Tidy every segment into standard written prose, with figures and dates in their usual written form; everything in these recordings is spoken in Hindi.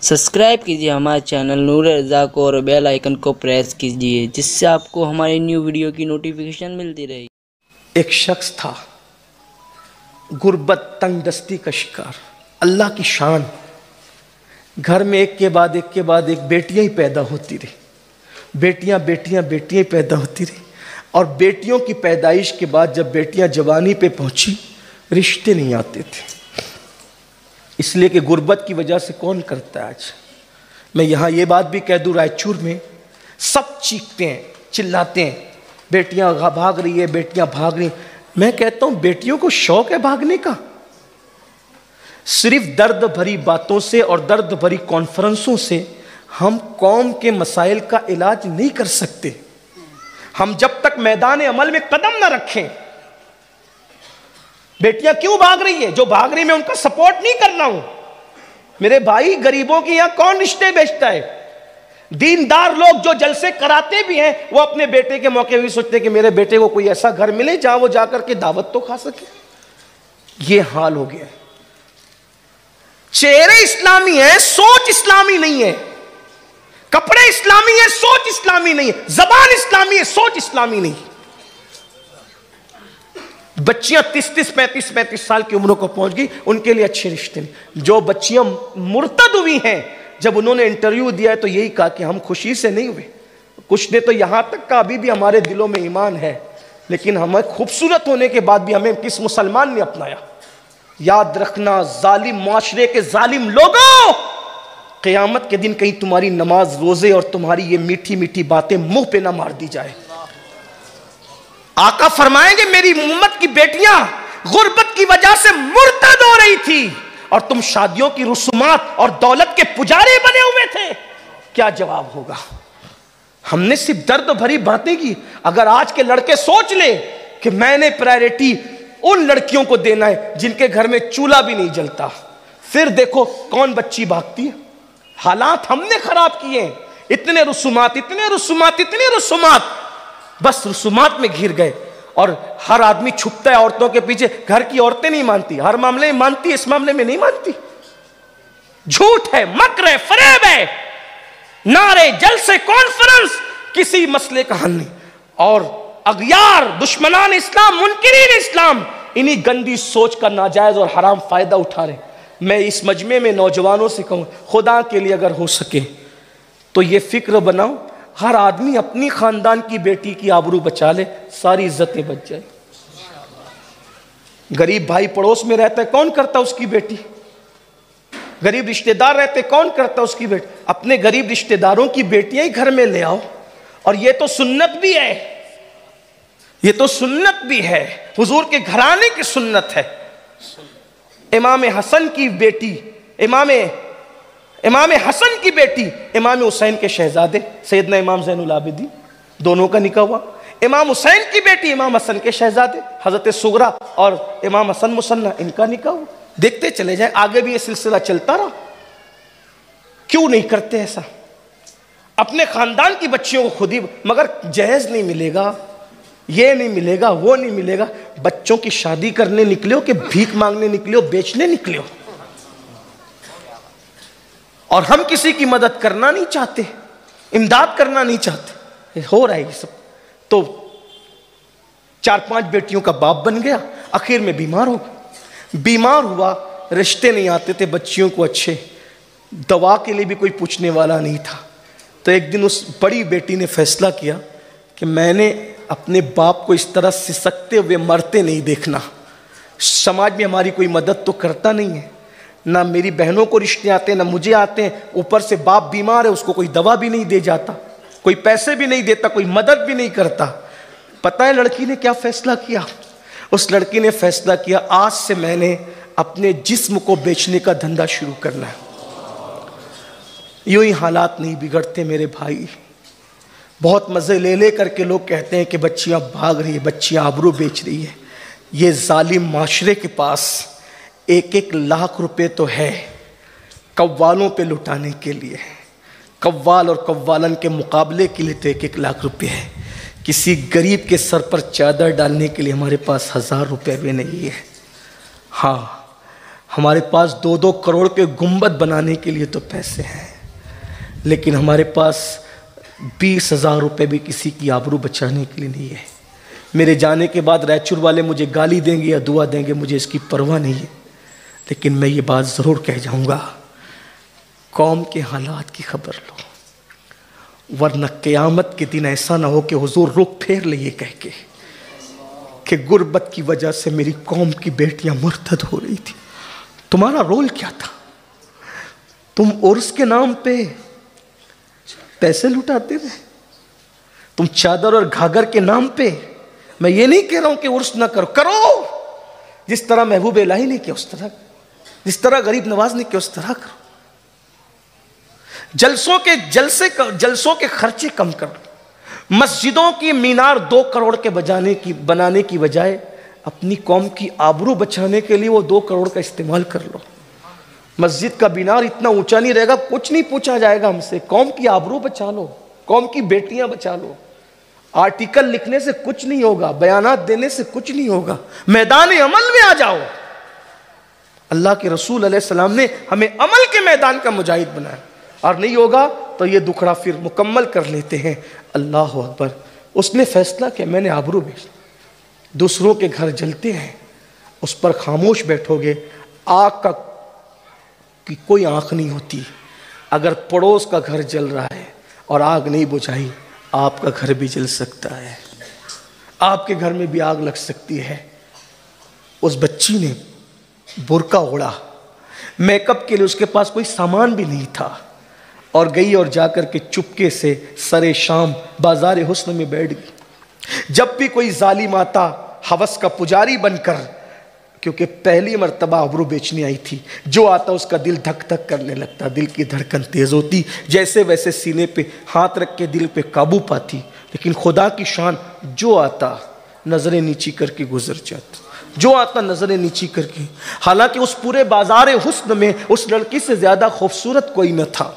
सब्सक्राइब कीजिए हमारे चैनल नूर रज़ा को और बेल आइकन को प्रेस कीजिए जिससे आपको हमारी न्यू वीडियो की नोटिफिकेशन मिलती रहे। एक शख्स था गुर्बत तंगदस्ती का शिकार। अल्लाह की शान, घर में एक के बाद एक बेटियां ही पैदा होती रही। बेटियां ही पैदा होती रही। और बेटियों की पैदाइश के बाद जब बेटियां जवानी पे पहुंची, रिश्ते नहीं आते थे, इसलिए कि गुर्बत की वजह से कौन करता है। आज मैं यहाँ ये बात भी कह दूँ, रायचूर में सब चीखते हैं, चिल्लाते हैं, बेटियां भाग रही है, बेटियां भाग रही। मैं कहता हूँ बेटियों को शौक है भागने का। सिर्फ दर्द भरी बातों से और दर्द भरी कॉन्फ्रेंसों से हम कौम के मसाइल का इलाज नहीं कर सकते। हम जब तक मैदान अमल में कदम न रखें। बेटियां क्यों भाग रही है? जो भाग रही है मैं उनका सपोर्ट नहीं कर रहा हूं। मेरे भाई, गरीबों के यहां कौन रिश्ते बेचता है? दीनदार लोग जो जलसे कराते भी हैं, वो अपने बेटे के मौके भी सोचते हैं कि मेरे बेटे को कोई ऐसा घर मिले जहां वो जाकर के दावत तो खा सके। ये हाल हो गया है। चेहरे इस्लामी है, सोच इस्लामी नहीं है। कपड़े इस्लामी है, सोच इस्लामी नहीं है। जबान इस्लामी है, सोच इस्लामी नहीं। बच्चियां 30-30, 35-35 साल की उम्र को पहुंच गई, उनके लिए अच्छे रिश्ते नहीं। जो बच्चियां मुर्तद हुई हैं, जब उन्होंने इंटरव्यू दिया है तो यही कहा कि हम खुशी से नहीं हुए। कुछ ने तो यहां तक का अभी भी हमारे दिलों में ईमान है, लेकिन हमें खूबसूरत होने के बाद भी हमें किस मुसलमान ने अपनाया। याद रखना, जालिम माशरे के जालिम लोगों, क़यामत के दिन कहीं तुम्हारी नमाज, रोजे और तुम्हारी ये मीठी मीठी बातें मुंह पे ना मार दी जाए। आका फरमाएंगे मेरी उम्मत की बेटियां गुर्बत की वजह से मुर्तद हो रही थी और तुम शादियों की रसूमात और दौलत के पुजारी बने हुए थे। क्या जवाब होगा? हमने सिर्फ दर्द भरी बातें की। अगर आज के लड़के सोच ले कि मैंने प्रायोरिटी उन लड़कियों को देना है जिनके घर में चूल्हा भी नहीं जलता, फिर देखो कौन बच्ची भागती है। हालात हमने खराब किए हैं। इतने रसूमात, बस रसूमात में घिर गए और हर आदमी छुपता है औरतों के पीछे। घर की औरतें नहीं मानती, हर मामले में मानती, इस मामले में नहीं मानती। झूठ है, मक्र है, फरेब है, नारे, जलसे, कॉन्फ्रेंस, किसी मसले का हल नहीं। और अगयार, दुश्मनान इस्लाम, मुनकिरीन इस्लाम, इन्हीं गंदी सोच का नाजायज और हराम फायदा उठा रहे। मैं इस मजमे में नौजवानों से कहूँ, खुदा के लिए अगर हो सके तो ये फिक्र बनाओ, हर आदमी अपनी खानदान की बेटी की आबरू बचा ले, सारी इज्जतें बच जाए। गरीब भाई पड़ोस में रहता है, कौन करता उसकी बेटी? गरीब रिश्तेदार रहते, कौन करता उसकी बेटी? अपने गरीब रिश्तेदारों की बेटियां ही घर में ले आओ। और ये तो सुन्नत भी है, ये तो सुन्नत भी है, हुजूर के घराने की सुन्नत है। इमाम हसन की बेटी, इमाम हसन की बेटी इमाम हुसैन के शहजादे सैयदना इमाम ज़ैनुल आबिदीन, दोनों का निकाह हुआ। इमाम हुसैन की बेटी इमाम हसन के शहजादे हज़रत सुगरा और इमाम हसन मुसन्ना, इनका निकाह हुआ। देखते चले जाएं, आगे भी ये सिलसिला चलता रहा। क्यों नहीं करते ऐसा? अपने खानदान की बच्चियों को खुद ही, मगर जहेज नहीं मिलेगा, ये नहीं मिलेगा, वो नहीं मिलेगा। बच्चों की शादी करने निकले हो कि भीख मांगने निकले हो, बेचने निकले हो? और हम किसी की मदद करना नहीं चाहते, इमदाद करना नहीं चाहते। हो रहा है ये सब। तो 4-5 बेटियों का बाप बन गया, आखिर में बीमार हो गया। बीमार हुआ, रिश्ते नहीं आते थे बच्चियों को अच्छे, दवा के लिए भी कोई पूछने वाला नहीं था। तो एक दिन उस बड़ी बेटी ने फैसला किया कि मैंने अपने बाप को इस तरह सिसकते हुए मरते नहीं देखना। समाज में हमारी कोई मदद तो करता नहीं है, ना मेरी बहनों को रिश्ते आते हैं, ना मुझे आते हैं। ऊपर से बाप बीमार है, उसको कोई दवा भी नहीं दे जाता, कोई पैसे भी नहीं देता, कोई मदद भी नहीं करता। पता है लड़की ने क्या फैसला किया? उस लड़की ने फैसला किया, आज से मैंने अपने जिस्म को बेचने का धंधा शुरू करना है। यूं ही हालात नहीं बिगड़ते मेरे भाई। बहुत मज़े ले ले करके लोग कहते हैं कि बच्चियां भाग रही है, बच्चियां आबरू बेच रही है। ये जालिम माशरे के पास 1-1 लाख रुपए तो है कव्वालों पे लुटाने के लिए। कव्वाल और कव्वालन के मुकाबले के लिए तो 1-1 लाख रुपए है। किसी गरीब के सर पर चादर डालने के लिए हमारे पास 1000 रुपये भी नहीं है। हाँ, हमारे पास 2-2 करोड़ के गुंबद बनाने के लिए तो पैसे हैं, लेकिन हमारे पास 20,000 रुपये भी किसी की आबरू बचाने के लिए नहीं है। मेरे जाने के बाद रायचूर वाले मुझे गाली देंगे या दुआ देंगे, मुझे इसकी परवाह नहीं है, लेकिन मैं ये बात ज़रूर कह जाऊँगा, कौम के हालात की खबर लो, वरना क़यामत के दिन ऐसा ना हो कि हुजूर रुख फेर ले ये कह के कि गुर्बत की वजह से मेरी कौम की बेटियां मुर्तद हो रही थी। तुम्हारा रोल क्या था? तुम उर्स के नाम पे पैसे लुटाते थे, तुम चादर और घाघर के नाम पे। मैं ये नहीं कह रहा हूं कि उर्स ना करो, करो, जिस तरह महबूब इलाही ने किया उस तरह, जिस तरह गरीब नवाज ने किया उस तरह करो। जलसों के खर्चे कम करो। मस्जिदों की मीनार 2 करोड़ के बनाने की बजाय अपनी कौम की आबरू बचाने के लिए वो 2 करोड़ का इस्तेमाल कर लो। मस्जिद का मीनार इतना ऊंचा नहीं रहेगा, कुछ नहीं पूछा जाएगा हमसे। कौम की आबरू बचा लो, कौम की बेटियां बचा लो। आर्टिकल लिखने से कुछ नहीं होगा, बयानात देने से कुछ नहीं होगा, मैदान अमल में आ जाओ। अल्लाह के रसूल अलैहिस्सलाम ने हमें अमल के मैदान का मुजाहिद बनाया, और नहीं होगा तो ये दुखड़ा फिर मुकम्मल कर लेते हैं। अल्लाह अकबर। उसने फैसला किया, मैंने आबरू बेच। दूसरों के घर जलते हैं, उस पर खामोश बैठोगे, आग का की कोई आंख नहीं होती। अगर पड़ोस का घर जल रहा है और आग नहीं बुझाई, आपका घर भी जल सकता है, आपके घर में भी आग लग सकती है। उस बच्ची ने बुर्का ओढ़ा, मेकअप के लिए उसके पास कोई सामान भी नहीं था, और गई और जाकर के चुपके से सरे शाम बाजार हुस्न में बैठ गई। जब भी कोई जालिम आता हवस का पुजारी बनकर, क्योंकि पहली मर्तबा आबरू बेचने आई थी, जो आता उसका दिल धक धक करने लगता, दिल की धड़कन तेज होती, जैसे वैसे सीने पे हाथ रख के दिल पे काबू पाती। लेकिन खुदा की शान, जो आता नजरें नीची करके गुजर जाता, जो आता नजरें नीची करके। हालांकि उस पूरे बाजार हुस्न में उस लड़की से ज्यादा खूबसूरत कोई न था,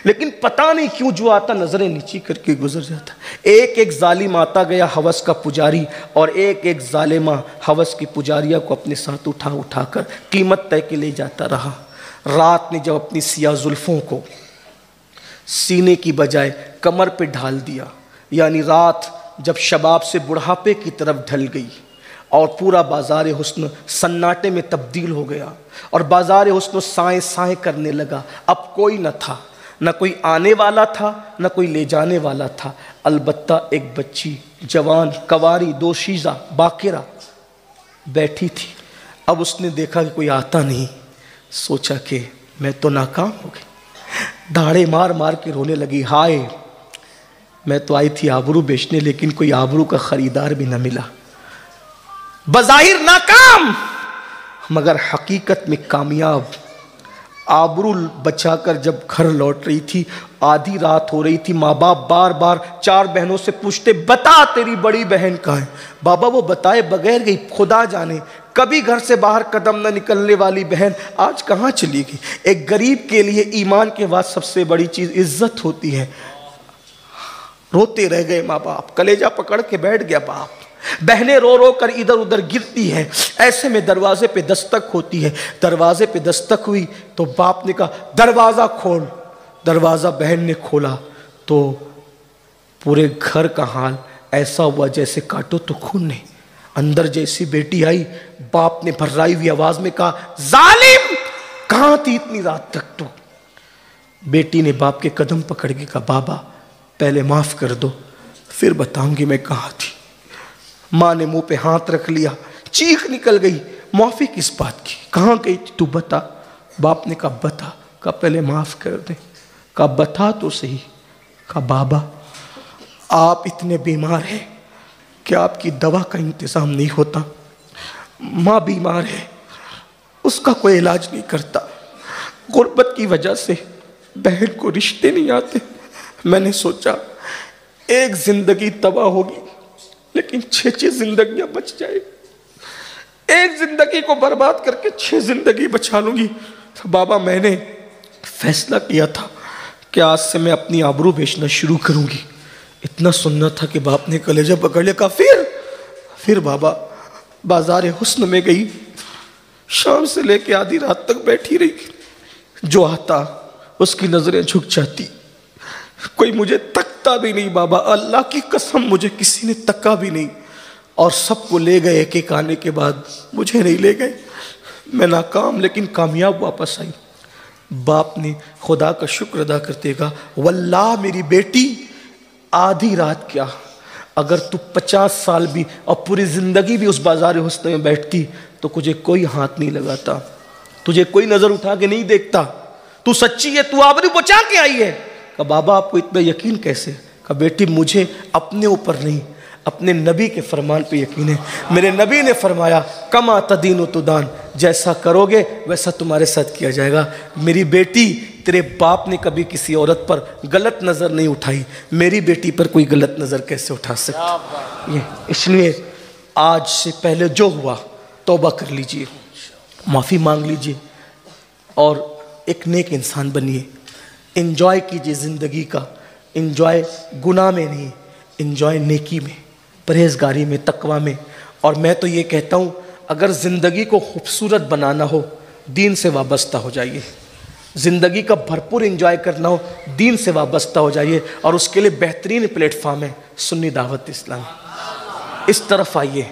लेकिन पता नहीं क्यों जो आता नजरें नीची करके गुजर जाता। एक एक जालिम आता गया हवस का पुजारी, और एक एक जालिमा हवस की पुजारिया को अपने साथ उठा उठा कर कीमत तय के ले जाता रहा। रात ने जब अपनी सिया जुल्फों को सीने की बजाय कमर पे ढाल दिया, यानी रात जब शबाब से बुढ़ापे की तरफ ढल गई और पूरा बाजार हुस्न सन्नाटे में तब्दील हो गया, और बाजार हुस्न साएं साएं करने लगा। अब कोई न था, न कोई आने वाला था, न कोई ले जाने वाला था। अलबत्ता एक बच्ची जवान कवारी दोशीज़ा बाकिरा बैठी थी। अब उसने देखा कि कोई आता नहीं, सोचा कि मैं तो नाकाम हो गई। दाढ़े मार मार के रोने लगी, हाय मैं तो आई थी आबरू बेचने, लेकिन कोई आबरू का खरीदार भी न मिला। बज़ाहिर नाकाम मगर हकीकत में कामयाब। आबरू बचाकर जब घर लौट रही थी, आधी रात हो रही थी। माँ बाप बार बार 4 बहनों से पूछते, बता तेरी बड़ी बहन कहाँ है। बाबा वो बताए बगैर गई, खुदा जाने कभी घर से बाहर कदम न निकलने वाली बहन आज कहाँ चली गई। एक गरीब के लिए ईमान के बाद सबसे बड़ी चीज़ इज्जत होती है। रोते रह गए माँ बाप, कलेजा पकड़ के बैठ गया बाप। बहनें रो रो कर इधर उधर गिरती हैं। ऐसे में दरवाजे पे दस्तक होती है। दरवाजे पे दस्तक हुई तो बाप ने कहा दरवाज़ा खोल। दरवाज़ा बहन ने खोला तो पूरे घर का हाल ऐसा हुआ जैसे काटो तो खून नहीं। अंदर जैसी बेटी आई, बाप ने भर्राई हुई आवाज़ में कहा, जालिम कहाँ थी इतनी रात तक तो। बेटी ने बाप के कदम पकड़ के कहा, बाबा पहले माफ़ कर दो, फिर बताऊंगी मैं कहाँ थी। माँ ने मुंह पे हाथ रख लिया, चीख निकल गई, माफ़ी किस बात की, कहाँ गई थी तू बता। बाप ने कहा बता। कहा पहले माफ़ कर दे। कहा बता तो सही। कहा बाबा आप इतने बीमार हैं कि आपकी दवा का इंतज़ाम नहीं होता। माँ बीमार है, उसका कोई इलाज नहीं करता। गुर्बत की वजह से बहन को रिश्ते नहीं आते। मैंने सोचा एक जिंदगी तबाह होगी लेकिन 6 जिंदगियां बच जाएगी। एक जिंदगी को बर्बाद करके 6 जिंदगी बचा लूंगी। तो बाबा मैंने फैसला किया था कि आज से मैं अपनी आबरू बेचना शुरू करूंगी। इतना सुनना था कि बाप ने कलेजा पकड़ लिया। कहा फिर बाबा बाजार हुस्न में गई, शाम से लेके आधी रात तक बैठी रही। जो आता उसकी नजरें झुक जाती, कोई मुझे तकता भी नहीं बाबा, अल्लाह की कसम मुझे किसी ने तका भी नहीं। और सबको ले गए, एक एक आने के बाद मुझे नहीं ले गए। मैं नाकाम लेकिन कामयाब वापस आई। बाप ने खुदा का शुक्र अदा करते कहा, वल्लाह मेरी बेटी, आधी रात क्या, अगर तू 50 साल भी और पूरी ज़िंदगी भी उस बाजार हुस्न में बैठती तो तुझे कोई हाथ नहीं लगाता, तुझे कोई नज़र उठा के नहीं देखता। तू सच्ची है, तू आबरू बचा के आई है। कहा बाबा आपको इतना यकीन कैसे? कहा बेटी मुझे अपने ऊपर नहीं, अपने नबी के फरमान पे यकीन है। मेरे नबी ने फरमाया, कमा तदीन तुदान, जैसा करोगे वैसा तुम्हारे साथ किया जाएगा। मेरी बेटी, तेरे बाप ने कभी किसी औरत पर गलत नज़र नहीं उठाई, मेरी बेटी पर कोई गलत नज़र कैसे उठा सकती? ये इसलिए आज से पहले जो हुआ तौबा कर लीजिए, माफ़ी मांग लीजिए और एक नेक इंसान बनिए। एंजॉय कीजिए ज़िंदगी का, एंजॉय गुनाह में नहीं, एंजॉय नेकी में, परहेजगारी में, तकवा में। और मैं तो ये कहता हूँ, अगर ज़िंदगी को खूबसूरत बनाना हो, दीन से वाबस्ता हो जाइए। ज़िंदगी का भरपूर एंजॉय करना हो, दीन से वाबस्ता हो जाइए। और उसके लिए बेहतरीन प्लेटफॉर्म है सुन्नी दावत इस्लाम। इस तरफ आइए।